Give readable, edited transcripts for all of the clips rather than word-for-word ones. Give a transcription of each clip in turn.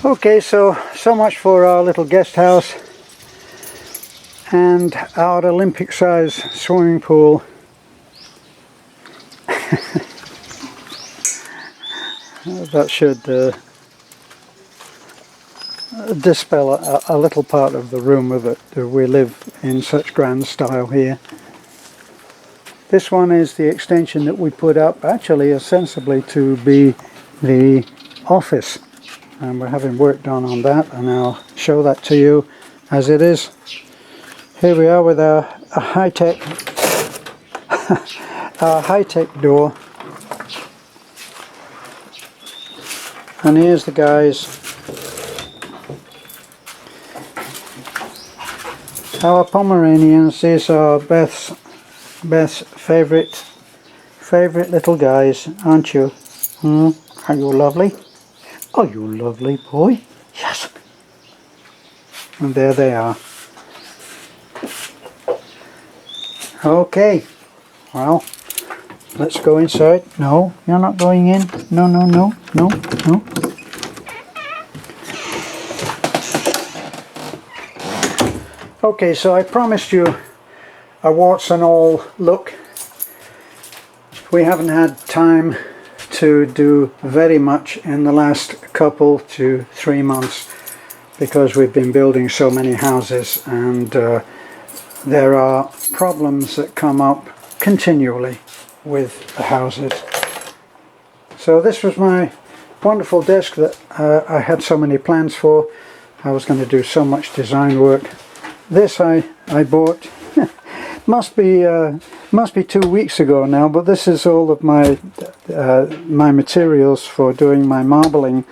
Okay, so much for our little guest house and our Olympic size swimming pool. That should dispel a little part of the rumour that we live in such grand style here. This one is the extension that we put up, actually ostensibly to be the office, and we're having work done on that, and I'll show that to you as it is. Here we are with our high-tech our high-tech door, and here's the guys. Our Pomeranians. These are Beth's favourite little guys, aren't you? Are you lovely? Are you lovely boy? Yes. And there they are. Okay, well, let's go inside. No, you're not going in. No, no, no, no, no. Okay, so I promised you a warts and all look. We haven't had time to do very much in the last couple to 3 months because we've been building so many houses, and there are problems that come up continually with the houses. So this was my wonderful desk that I had so many plans for. I was going to do so much design work. This I bought must be 2 weeks ago now, but this is all of my my materials for doing my marbling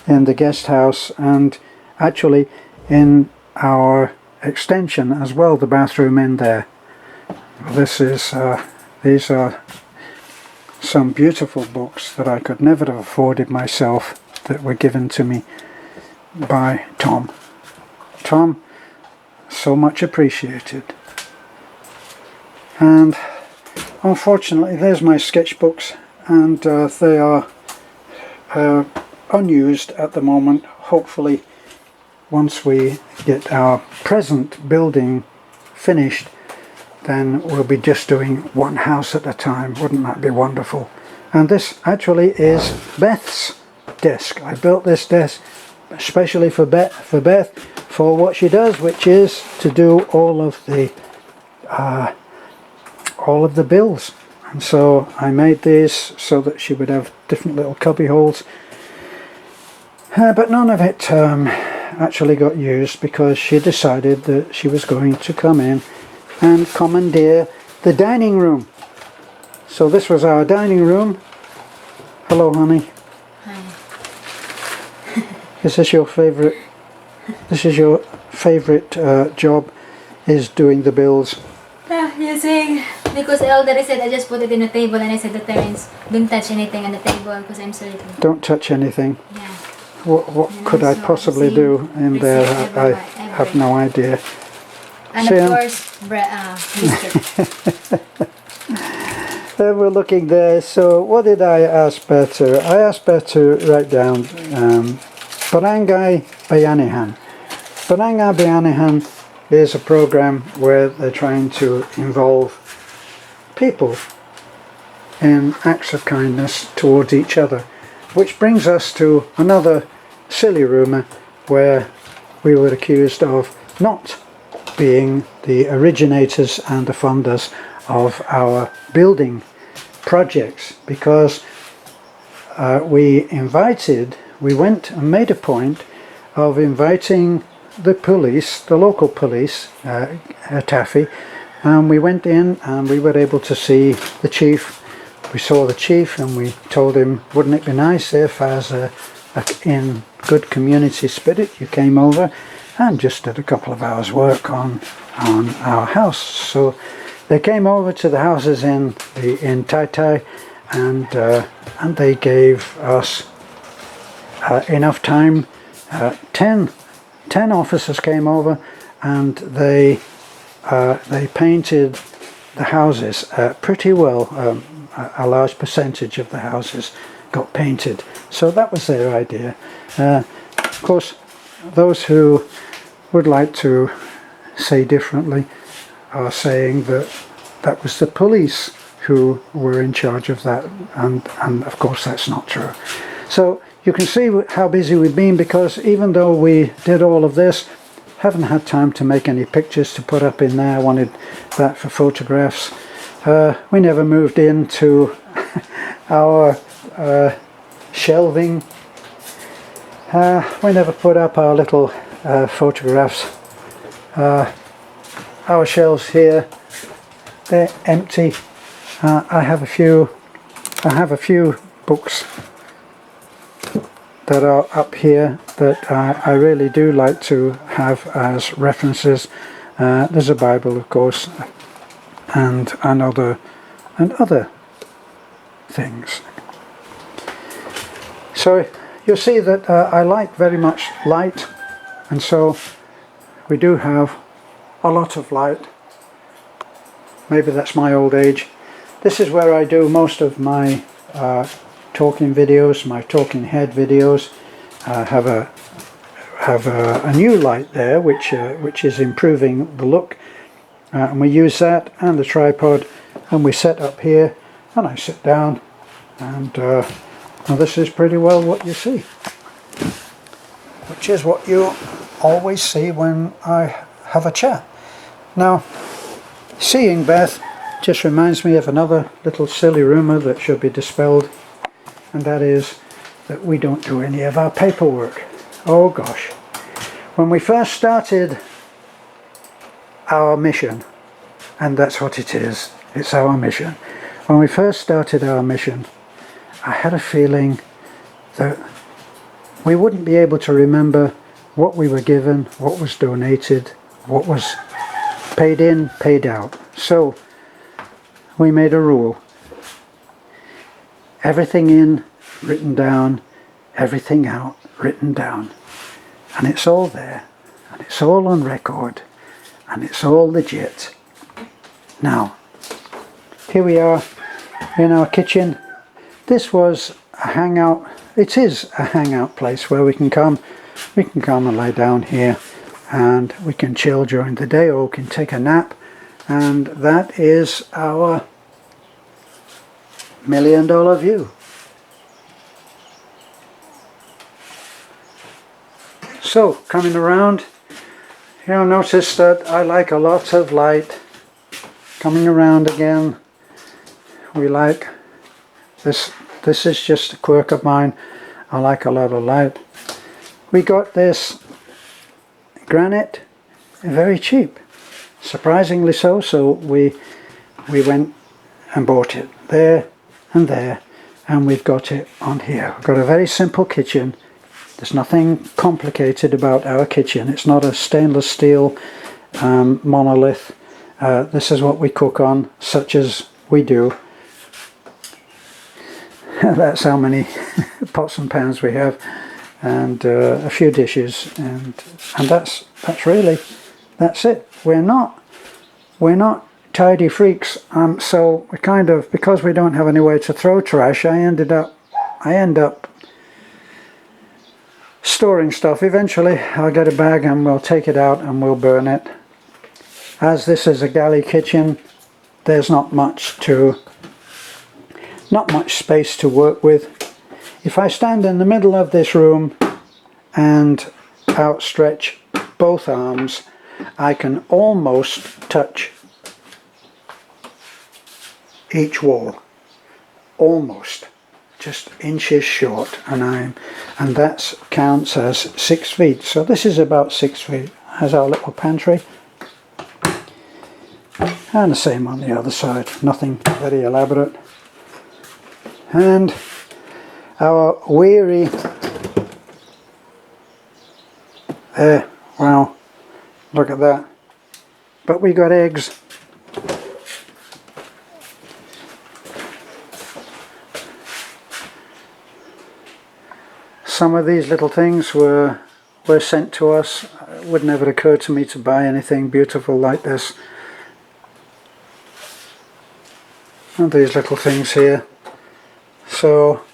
in the guest house, and actually in our extension as well, the bathroom in there. This is these are some beautiful books that I could never have afforded myself, that were given to me by Tom. Tom, so much appreciated. And unfortunately there's my sketchbooks, and they are unused at the moment. Hopefully once we get our present building finished, then we'll be just doing one house at a time. Wouldn't that be wonderful? And this actually is Beth's desk. I built this desk especially for Beth, for what she does, which is to do all of the bills. And so I made these so that she would have different little cubby holes, but none of it actually got used, because she decided that she was going to come in and commandeer the dining room. So this was our dining room. Hello, honey. Hi. Is this your favorite? This is your favorite job, is doing the bills? Yeah, using, because the elder said I just put it in the table, and I said to Terence, don't touch anything on the table because I'm certain. Don't touch anything. Yeah. What could I possibly do in there? I have no idea. And of course, Mr. Then we're looking there. So what did I ask Beth to? I asked Beth to write down Barangay Bayanihan. Barangay Bayanihan is a program where they're trying to involve people in acts of kindness towards each other, which brings us to another silly rumour where we were accused of not being the originators and the funders of our building projects, because we went and made a point of inviting the police, the local police, Taffy, and we went in and we were able to see the chief. We saw the chief and we told him, wouldn't it be nice if, as in good community spirit, you came over and just did a couple of hours work on our house. So they came over to the houses in Tai Tai, and they gave us enough time. 10 officers came over, and they painted the houses pretty well. A large percentage of the houses got painted, so that was their idea. course, those who would like to say differently are saying that that was the police who were in charge of that, and of course that's not true. So you can see how busy we've been, because even though we did all of this, haven't had time to make any pictures to put up in there. I wanted that for photographs. We never moved into our shelving. We never put up our little photographs. Our shelves here, they're empty. I have a few books that are up here that I really do like to have as references. There's a Bible, of course, and other things. So you'll see that I like very much light, and so we do have a lot of light. Maybe that's my old age. This is where I do most of my talking videos, my talking head videos. I have a new light there which is improving the look, and we use that and the tripod, and we set up here, and I sit down, and well, this is pretty well what you see, which is what you always see when I have a chat. Now, seeing Beth just reminds me of another little silly rumour that should be dispelled, and that is that we don't do any of our paperwork. Oh gosh. When we first started our mission, and that's what it is, it's our mission. When we first started our mission, I had a feeling that we wouldn't be able to remember what we were given, what was donated, what was paid in, paid out. So we made a rule. Everything in, written down, everything out, written down. And it's all there, and it's all on record, and it's all legit. Now, here we are in our kitchen. This was a hangout. It is a hangout place where we can come and lie down here, and we can chill during the day, or we can take a nap. And that is our $1 million view. So, coming around, you'll notice that I like a lot of light. Coming around again, we like this. This is just a quirk of mine. I like a lot of light. We got this granite very cheap, surprisingly so. So we went and bought it there and there, and we've got it on here. We've got a very simple kitchen. There's nothing complicated about our kitchen. It's not a stainless steel monolith. This is what we cook on, such as we do. That's how many pots and pans we have, and a few dishes, and that's it. We're not tidy freaks. So we kind of, because we don't have anywhere to throw trash, I end up storing stuff. Eventually I'll get a bag and we'll take it out and we'll burn it. As this is a galley kitchen, there's not much space to work with. If I stand in the middle of this room and outstretch both arms, I can almost touch each wall. Almost. Just inches short, and that counts as 6 feet. So this is about 6 feet. Has our little pantry, and the same on the other side. Nothing very elaborate. And our weary there. Wow, look at that. But we got eggs. Some of these little things were sent to us. It would never occur to me to buy anything beautiful like this. And these little things here. So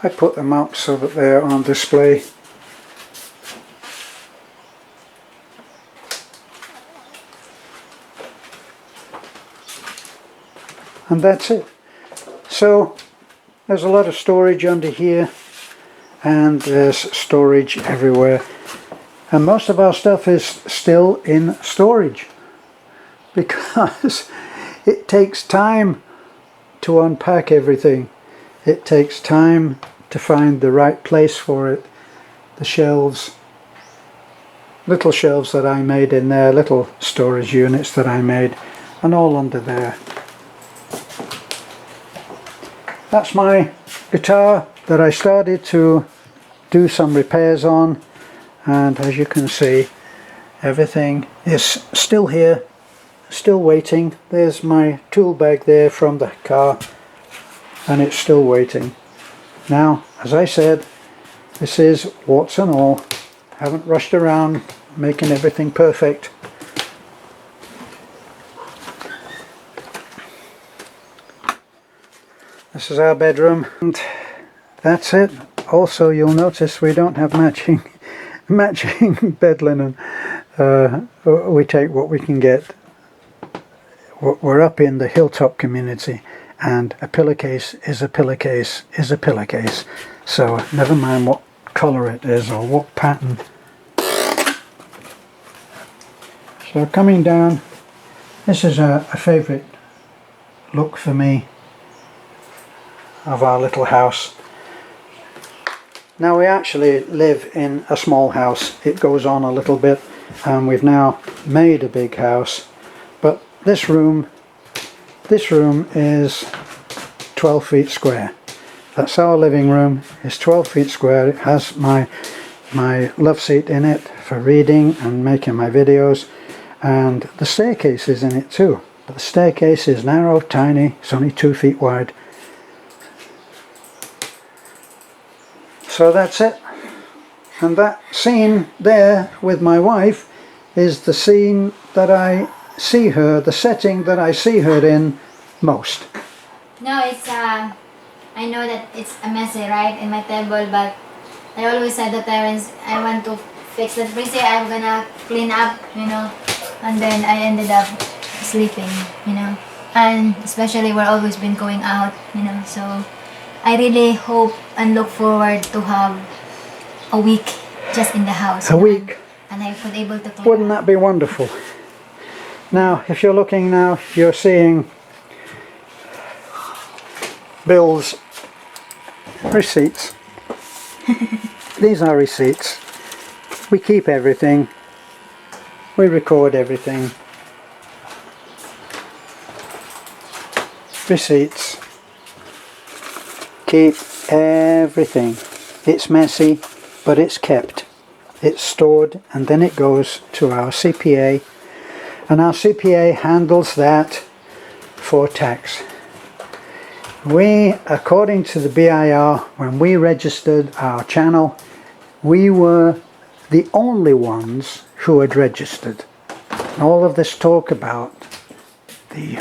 I put them up so that they're on display. and that's it. So there's a lot of storage under here, and there's storage everywhere, and most of our stuff is still in storage because it takes time to unpack everything. It takes time to find the right place for it. The shelves, little shelves that I made in there, little storage units that I made, and all under there. That's my guitar that I started to do some repairs on, and as you can see, everything is still here, still waiting. There's my tool bag there from the car, and it's still waiting. Now, as I said, this is warts and all. Haven't rushed around making everything perfect. This is our bedroom, and that's it. Also, you'll notice we don't have matching bed linen. We take what we can get. We're up in the hilltop community, and a pillowcase is a pillowcase is a pillowcase. So never mind what colour it is or what pattern. So coming down, this is a favourite look for me of our little house. Now we actually live in a small house. It goes on a little bit, and we've now made a big house, but this room is 12 feet square. That's our living room. It's 12 feet square. It has my love seat in it for reading and making my videos, and the staircase is in it too, but the staircase is narrow, tiny. It's only 2 feet wide. So that's it. And that scene there with my wife is the scene that I see her, the setting that I see her in most. No, it's I know that it's a messy, right, in my table, but I always said to Terence, I want to fix that freezer, I'm gonna clean up, you know, and then I ended up sleeping, you know, and especially we're always been going out, you know, so I really hope and look forward to have a week just in the house. A week? And I could able to clean Wouldn't that be wonderful? Now, if you're looking now, you're seeing bills, receipts. These are receipts. We keep everything. We record everything. Receipts. Keep everything. It's messy, but it's kept. It's stored, and then it goes to our CPA, and our CPA handles that for tax. We, according to the BIR, when we registered our channel, we were the only ones who had registered. All of this talk about the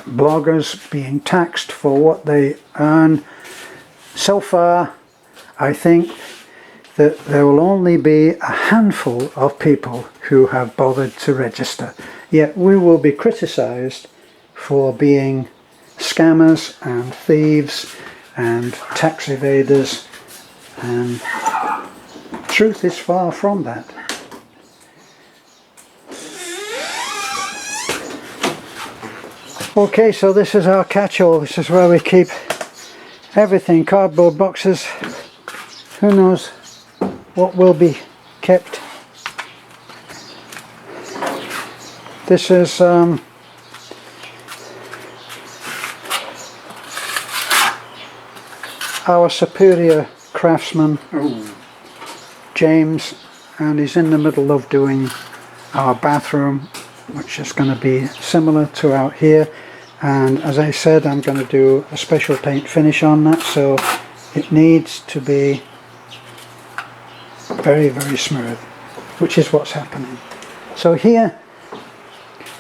bloggers being taxed for what they earn, so far I think that there will only be a handful of people who have bothered to register. Yet we will be criticised for being scammers and thieves and tax evaders, and truth is far from that. Okay, so this is our catch-all. This is where we keep everything. Cardboard boxes. Who knows what will be kept. This is our superior craftsman, James, and he's in the middle of doing our bathroom, which is going to be similar to out here. And as I said, I'm going to do a special paint finish on that, so it needs to be very, very smooth, which is what's happening. So here,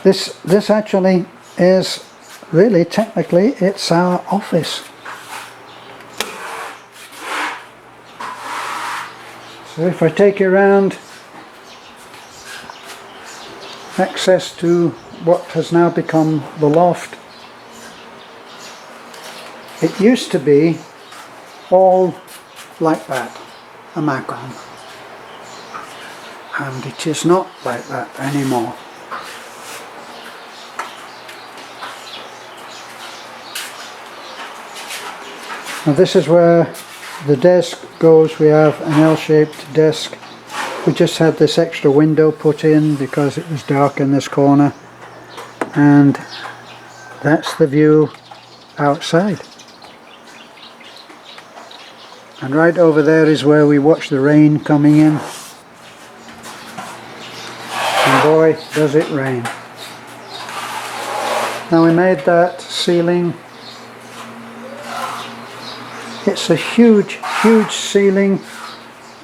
this actually is really, technically, it's our office. So if I take you around, access to what has now become the loft. It used to be all like that, a macron, and it is not like that anymore. Now this is where the desk goes. We have an L-shaped desk. We just had this extra window put in because it was dark in this corner, and that's the view outside. And right over there is where we watch the rain coming in. And boy, does it rain. Now we made that ceiling. It's a huge, huge ceiling,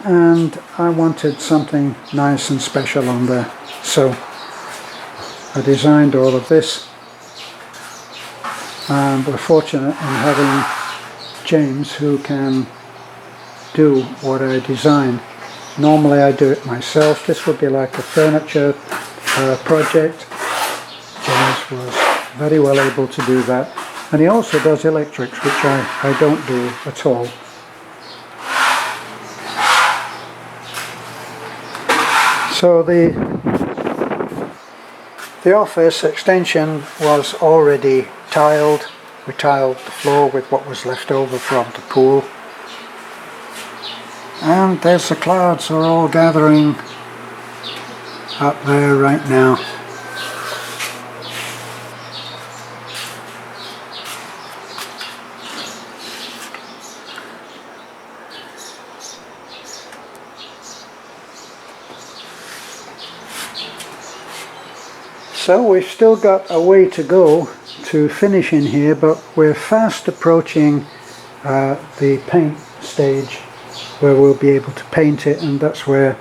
and I wanted something nice and special on there. So I designed all of this, and we're fortunate in having James who can do what I designed. Normally I do it myself. This would be like a furniture project. James was very well able to do that, and he also does electrics, which I don't do at all. So the office extension was already tiled. We tiled the floor with what was left over from the pool. And there's the clouds are all gathering up there right now. So we've still got a way to go to finish in here, but we're fast approaching the paint stage where we'll be able to paint it, and that's where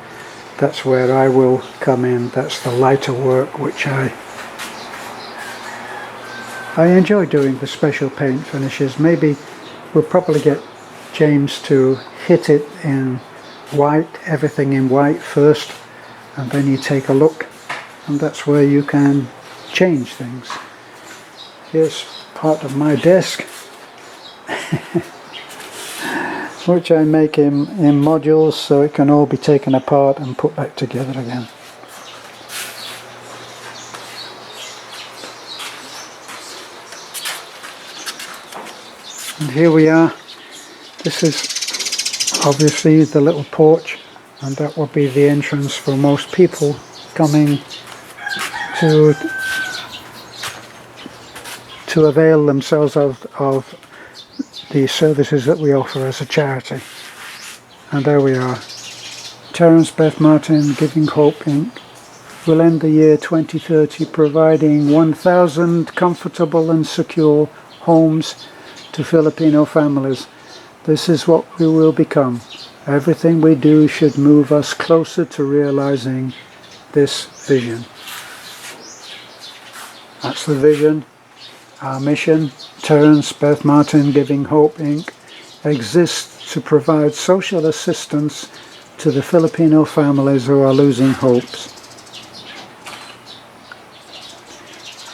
I will come in. That's the lighter work, which I enjoy doing, the special paint finishes. Maybe we'll probably get James to hit it in white, everything in white first, and then you take a look, and that's where you can change things. Here's part of my desk which I make in modules so it can all be taken apart and put back together again. And here we are. This is obviously the little porch, and that will be the entrance for most people coming to avail themselves of the services that we offer as a charity. And there we are. Terence Beth Martin Giving Hope Inc. will end the year 2030 providing 1,000 comfortable and secure homes to Filipino families. This is what we will become. Everything we do should move us closer to realizing this vision. That's the vision. Our mission, Terence Beth Martin Giving Hope Inc., exists to provide social assistance to the Filipino families who are losing hopes.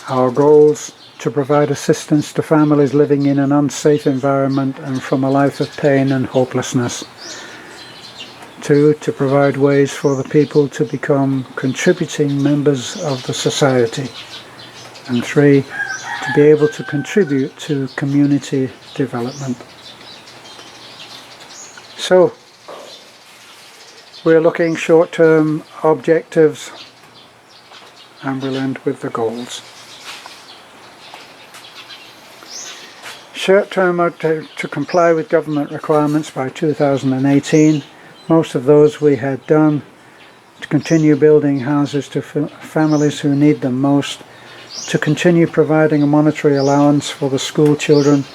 Our goals: to provide assistance to families living in an unsafe environment and from a life of pain and hopelessness. 2, to provide ways for the people to become contributing members of the society. And 3, to be able to contribute to community development. So, we're looking short-term objectives, and we'll end with the goals. Short-term to comply with government requirements by 2018. Most of those we had done. To continue building houses to families who need them most. To continue providing a monetary allowance for the school children.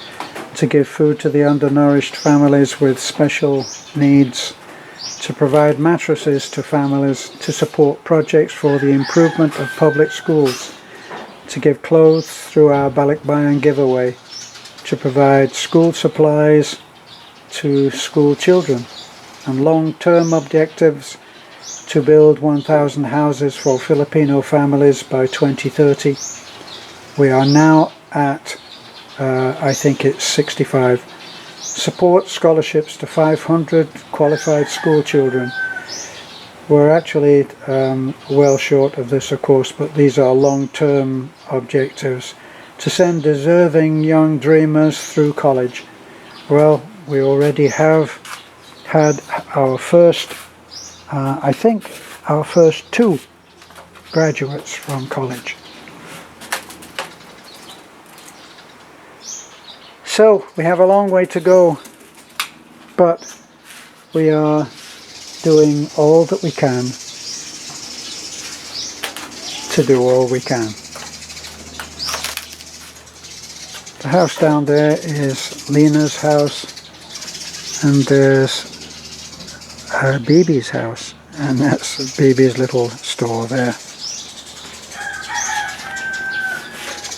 To give food to the undernourished families with special needs. To provide mattresses to families. To support projects for the improvement of public schools. To give clothes through our Balikbayan giveaway. To provide school supplies to school children. And long-term objectives: to build 1,000 houses for Filipino families by 2030. We are now at I think it's 65. Support scholarships to 500 qualified school children. We're actually well short of this, of course, but these are long-term objectives to send deserving young dreamers through college. Well, we already have had our first, I think, our first 2 graduates from college. So we have a long way to go, but we are doing all that we can to do all we can. The house down there is Lena's house, and there's Bibi's house, and that's Bibi's little store there.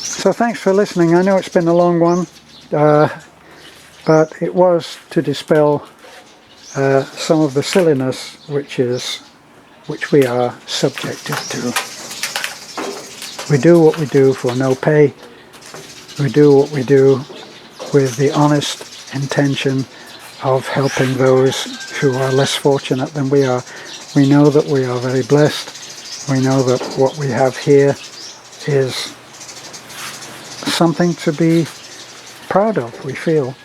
So thanks for listening. I know it's been a long one, but it was to dispel some of the silliness which we are subjected to. We do what we do for no pay. We do what we do with the honest intention of helping those who are less fortunate than we are. We know that we are very blessed. We know that what we have here is something to be proud of, we feel.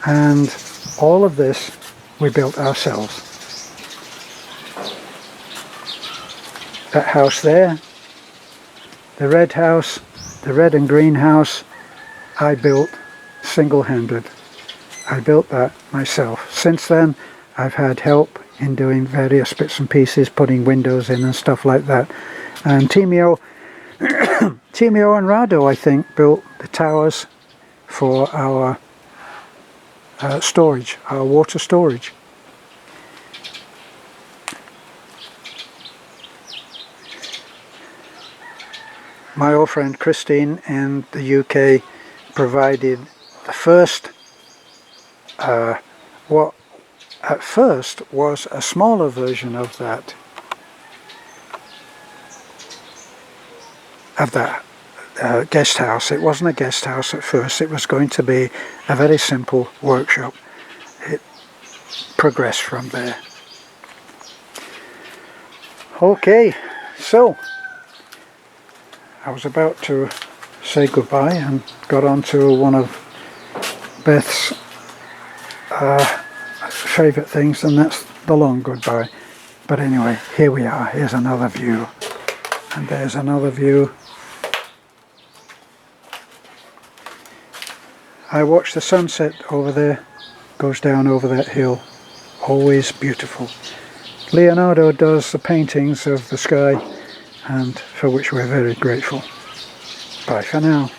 And all of this we built ourselves. That house there, the red house, the red and green house, I built single-handed. I built that myself. Since then, I've had help in doing various bits and pieces, putting windows in and stuff like that. And Timio and Rado, I think, built the towers for our storage, our water storage. My old friend Christine in the UK provided the first, what at first was a smaller version of that guest house. It wasn't a guest house at first, it was going to be a very simple workshop. It progressed from there. Okay, so I was about to say goodbye and got on to one of Beth's favourite things, and that's the long goodbye. But anyway, here we are. Here's another view, and there's another view. I watch the sunset over there, goes down over that hill. Always beautiful. Leonardo does the paintings of the sky, and for which we're very grateful. Bye for now.